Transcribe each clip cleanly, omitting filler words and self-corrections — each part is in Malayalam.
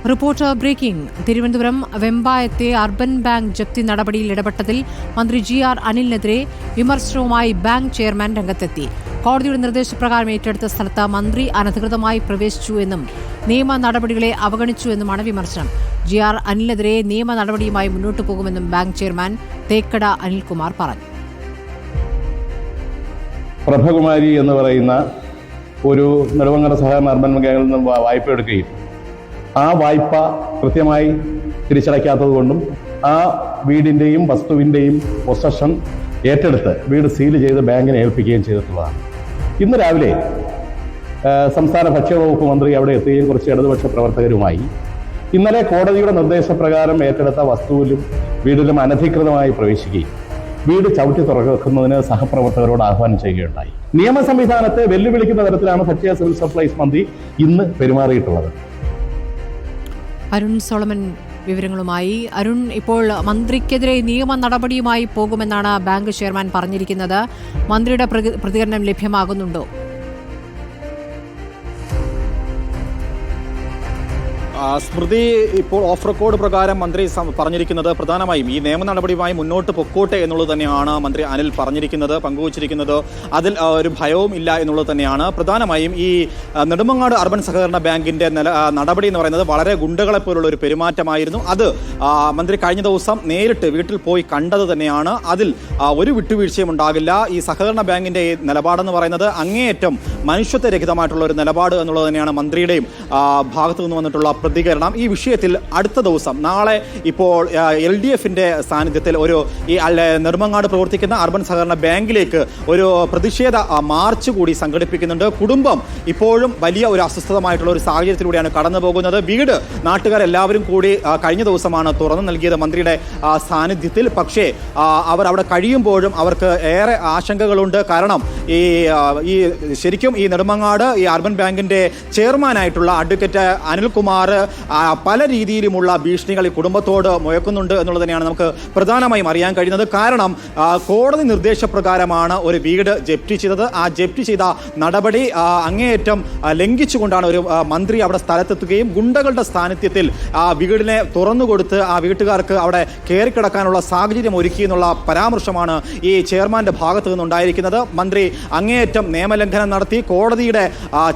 Reporter breaking. തിരുവനന്തപുരം വെമ്പായത്തെ അർബൻ ബാങ്ക് ജപ്തി നടപടിയിൽ ഇടപെട്ടതിൽ മന്ത്രി GR അനിലിനെതിരെ വിമർശനവുമായി ബാങ്ക് ചെയർമാൻ രംഗത്തെത്തി. കോടതിയുടെ നിർദ്ദേശപ്രകാരം ഏറ്റെടുത്ത സ്ഥലത്ത് മന്ത്രി അനധികൃതമായി പ്രവേശിച്ചു എന്നും നിയമ നടപടികളെ അവഗണിച്ചു എന്നുമാണ് വിമർശനം. GR അനിലിനെതിരെ നിയമ നടപടിയുമായി മുന്നോട്ടു പോകുമെന്നും ബാങ്ക് ചെയർമാൻ തേക്കട അനിൽകുമാർ പറഞ്ഞു. പ്രഭകുമാരി എന്ന് പറയുന്ന ഒരു നെടുമങ്ങാട് സഹകരണ അർബൻ ബാങ്കിൽ നിന്നും വായ്പ എടുക്കുകയും ആ വായ്പ കൃത്യമായി തിരിച്ചടയ്ക്കാത്തത് കൊണ്ടും ആ വീടിൻ്റെയും വസ്തുവിൻ്റെയും പൊസഷൻ ഏറ്റെടുത്ത് വീട് സീൽ ചെയ്ത് ബാങ്കിനെ ഏൽപ്പിക്കുകയും ചെയ്തിട്ടുള്ളതാണ്. ഇന്ന് രാവിലെ സംസ്ഥാന ഭക്ഷ്യവകുപ്പ് മന്ത്രി അവിടെ എത്തുകയും കുറച്ച് ഇടതുപക്ഷ പ്രവർത്തകരുമായി ഇന്നലെ കോടതിയുടെ നിർദ്ദേശപ്രകാരം ഏറ്റെടുത്ത വസ്തുവിലും വീടിലും അനധികൃതമായി പ്രവേശിക്കുകയും വീട് ചവിട്ടി തുറക്കുന്നതിന് സഹപ്രവർത്തകരോട് ആഹ്വാനം ചെയ്യുകയുണ്ടായി. നിയമ സംവിധാനത്തെ വെല്ലുവിളിക്കുന്ന തരത്തിലാണ് ഭക്ഷ്യ സിവിൽ സപ്ലൈസ് മന്ത്രി ഇന്ന് പെരുമാറിയിട്ടുള്ളത്. അരുൺ സോളമൻ വിവരങ്ങളുമായി. അരുൺ, ഇപ്പോൾ മന്ത്രിക്കെതിരെ നിയമ നടപടിയുമായി പോകുമെന്നാണ് ബാങ്ക് ചെയർമാൻ പറഞ്ഞിരിക്കുന്നത്. മന്ത്രിയുടെ പ്രതികരണം ലഭ്യമാകുന്നുണ്ടോ? സ്മൃതി, ഇപ്പോൾ ഓഫ് റെക്കോർഡ് പ്രകാരം മന്ത്രി പറഞ്ഞിരിക്കുന്നത് പ്രധാനമായും ഈ നിയമ നടപടിയുമായി മുന്നോട്ട് പൊക്കോട്ടെ എന്നുള്ളത് തന്നെയാണ് മന്ത്രി അനിൽ പറഞ്ഞിരിക്കുന്നത്, പങ്കുവച്ചിരിക്കുന്നത്. അതിൽ ഒരു ഭയവും ഇല്ല എന്നുള്ളത് തന്നെയാണ്. പ്രധാനമായും ഈ നെടുമങ്ങാട് അർബൻ സഹകരണ ബാങ്കിന്റെ നടപടി എന്ന് പറയുന്നത് വളരെ ഗുണ്ടകളെ പോലുള്ള ഒരു പെരുമാറ്റമായിരുന്നു. അത് മന്ത്രി കഴിഞ്ഞ ദിവസം നേരിട്ട് വീട്ടിൽ പോയി കണ്ടത് തന്നെയാണ്. അതിൽ ഒരു വിട്ടുവീഴ്ചയും ഉണ്ടാകില്ല. ഈ സഹകരണ ബാങ്കിന്റെ നിലപാടെന്ന് പറയുന്നത് അങ്ങേയറ്റം മനുഷ്യത്വരഹിതമായിട്ടുള്ള ഒരു നിലപാട് എന്നുള്ളത് തന്നെയാണ് മന്ത്രിയുടെയും ഭാഗത്തു നിന്ന് വന്നിട്ടുള്ള പ്രതികരണം. ഈ വിഷയത്തിൽ അടുത്ത ദിവസം നാളെ ഇപ്പോൾ LDFന്റെ സാന്നിധ്യത്തിൽ ഒരു ഈ നെടുമങ്ങാട് പ്രവർത്തിക്കുന്ന അർബൻ സഹകരണ ബാങ്കിലേക്ക് ഒരു പ്രതിഷേധ മാർച്ച് കൂടി സംഘടിപ്പിക്കുന്നുണ്ട്. കുടുംബം ഇപ്പോഴും വലിയ ഒരു അസ്വസ്ഥമായിട്ടുള്ള ഒരു സാഹചര്യത്തിലൂടെയാണ് കടന്നു പോകുന്നത്. വീട് നാട്ടുകാരെല്ലാവരും കൂടി കഴിഞ്ഞ ദിവസമാണ് തുറന്നു നൽകിയത് മന്ത്രിയുടെ സാന്നിധ്യത്തിൽ. പക്ഷേ അവർ അവിടെ കഴിയുമ്പോഴും അവർക്ക് ഏറെ ആശങ്കകളുണ്ട്. കാരണം ഈ ശരിക്കും ഈ നെടുമങ്ങാട് ഈ അർബൻ ബാങ്കിന്റെ ചെയർമാനായിട്ടുള്ള അഡ്വക്കേറ്റ് അനിൽകുമാർ പല രീതിയിലുമുള്ള ഭീഷണികൾ ഈ കുടുംബത്തോട് മുഴക്കുന്നുണ്ട് എന്നുള്ളത് തന്നെയാണ് നമുക്ക് പ്രധാനമായും അറിയാൻ കഴിയുന്നത്. കാരണം കോടതി നിർദ്ദേശപ്രകാരമാണ് ഒരു വീട് ജപ്തി ചെയ്തത്. ആ ജപ്തി ചെയ്ത നടപടി അങ്ങേയറ്റം ലംഘിച്ചുകൊണ്ടാണ് ഒരു മന്ത്രി അവിടെ സ്ഥലത്തെത്തുകയും ഗുണ്ടകളുടെ സാന്നിധ്യത്തിൽ ആ വീടിനെ തുറന്നുകൊടുത്ത് ആ വീട്ടുകാർക്ക് അവിടെ കയറിക്കിടക്കാനുള്ള സാഹചര്യം ഒരുക്കി എന്നുള്ള പരാമർശമാണ് ഈ ചെയർമാന്റെ ഭാഗത്തു നിന്നുണ്ടായിരിക്കുന്നത്. മന്ത്രി അങ്ങേയറ്റം നിയമലംഘനം നടത്തി കോടതിയുടെ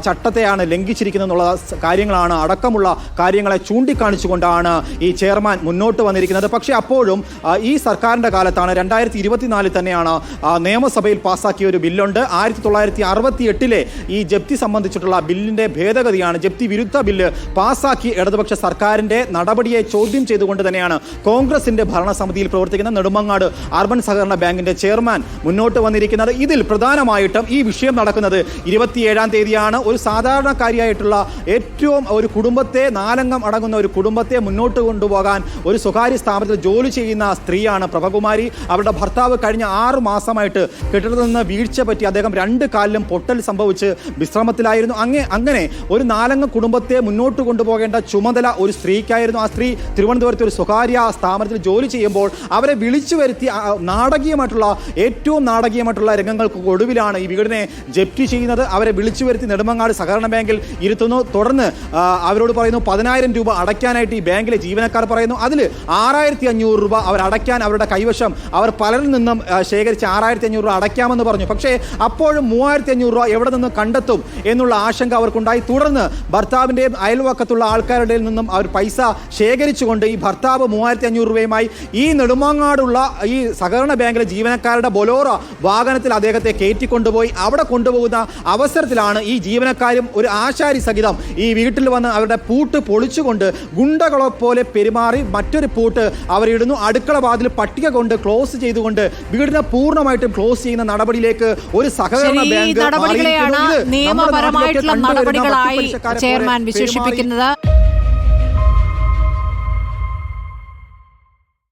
ചട്ടത്തെയാണ് ലംഘിച്ചിരിക്കുന്നത് എന്നുള്ള കാര്യങ്ങളാണ് അടക്കമുള്ള കാര്യങ്ങളെ ചൂണ്ടിക്കാണിച്ചുകൊണ്ടാണ് ഈ ചെയർമാൻ മുന്നോട്ട് വന്നിരിക്കുന്നത്. പക്ഷേ അപ്പോഴും ഈ സർക്കാരിൻ്റെ കാലത്താണ് 2024 തന്നെയാണ് നിയമസഭയിൽ പാസ്സാക്കിയ ഒരു ബില്ലുണ്ട്. 1968 ഈ ജപ്തി സംബന്ധിച്ചിട്ടുള്ള ബില്ലിൻ്റെ ഭേദഗതിയാണ്, ജപ്തി വിരുദ്ധ ബില്ല് പാസ്സാക്കി ഇടതുപക്ഷ സർക്കാരിൻ്റെ നടപടിയെ ചോദ്യം ചെയ്തുകൊണ്ട് തന്നെയാണ് കോൺഗ്രസിൻ്റെ ഭരണസമിതിയിൽ പ്രവർത്തിക്കുന്ന നെടുമങ്ങാട് അർബൻ സഹകരണ ബാങ്കിൻ്റെ ചെയർമാൻ മുന്നോട്ട് വന്നിരിക്കുന്നത്. ഇതിൽ പ്രധാനമായിട്ടും ഈ വിഷയം നടക്കുന്നത് 27-ാം തീയതിയാണ്. ഒരു സാധാരണക്കാരിയായിട്ടുള്ള ഏറ്റവും ഒരു കുടുംബത്തെ 4 അംഗം അടങ്ങുന്ന ഒരു കുടുംബത്തെ മുന്നോട്ട് കൊണ്ടുപോകാൻ ഒരു സ്വകാര്യ സ്ഥാപനത്തിൽ ജോലി ചെയ്യുന്ന സ്ത്രീയാണ് പ്രഭകുമാരി. അവരുടെ ഭർത്താവ് കഴിഞ്ഞ 6 മാസമായിട്ട് കെട്ടിടത്തിൽ നിന്ന് വീഴ്ച പറ്റി അദ്ദേഹം 2 കാലിലും പൊട്ടൽ സംഭവിച്ച് വിശ്രമത്തിലായിരുന്നു. അങ്ങനെ ഒരു 4 അംഗ കുടുംബത്തെ മുന്നോട്ട് കൊണ്ടുപോകേണ്ട ചുമതല ഒരു സ്ത്രീക്കായിരുന്നു. ആ സ്ത്രീ തിരുവനന്തപുരത്ത് ഒരു സ്വകാര്യ സ്ഥാപനത്തിൽ ജോലി ചെയ്യുമ്പോൾ അവരെ വിളിച്ചു വരുത്തി ഏറ്റവും നാടകീയമായിട്ടുള്ള രംഗങ്ങൾക്ക് ഒടുവിലാണ് ഈ വീടിനെ ജപ്തി ചെയ്യുന്നത്. അവരെ വിളിച്ചു വരുത്തി നെടുമങ്ങാട് സഹകരണ ബാങ്കിൽ ഇരുത്തുന്നു. തുടർന്ന് അവരോട് പറയുന്നു 10,000 രൂപ അടയ്ക്കാനായിട്ട് ഈ ബാങ്കിലെ ജീവനക്കാർ പറയുന്നു. അതിൽ 6,500 രൂപ അവർ അടയ്ക്കാൻ അവരുടെ കൈവശം അവർ പലരിൽ നിന്നും ശേഖരിച്ച് 6,500 രൂപ അടയ്ക്കാമെന്ന് പറഞ്ഞു. പക്ഷേ അപ്പോഴും 3,500 രൂപ എവിടെ നിന്ന് കണ്ടെത്തും എന്നുള്ള ആശങ്ക അവർക്കുണ്ടായി. തുടർന്ന് ഭർത്താവിൻ്റെയും അയൽവക്കത്തുള്ള ആൾക്കാരുടെ നിന്നും അവർ പൈസ ശേഖരിച്ചുകൊണ്ട് ഈ ഭർത്താവ് 3,500 രൂപയുമായി ഈ നെടുമങ്ങാടുള്ള ഈ സഹകരണ ബാങ്കിലെ ജീവനക്കാരുടെ ബൊലോറ വാഹനത്തിൽ അദ്ദേഹത്തെ കയറ്റിക്കൊണ്ടുപോയി. അവിടെ കൊണ്ടുപോകുന്ന അവസരത്തിലാണ് ഈ ജീവനക്കാരും ഒരു ആശാരി സഹിതം ഈ വീട്ടിൽ വന്ന് അവരുടെ പൂട്ട് പൊളിച്ചുകൊണ്ട് ഗുണ്ടകളെ പോലെ പെരുമാറി മറ്റൊരു പൂട്ട് അവരിടുന്നു. അടുക്കള വാതിൽ പട്ടിക കൊണ്ട് ക്ലോസ് ചെയ്തുകൊണ്ട് വീടിനെ പൂർണ്ണമായിട്ടും ക്ലോസ് ചെയ്യുന്ന നടപടിയിലേക്ക് ഒരു സഹകരണ ബാങ്ക് നിയമപരമായിട്ടുള്ള നടപടികളായി ചെയർമാൻ വിശേഷിപ്പിക്കുന്നത്.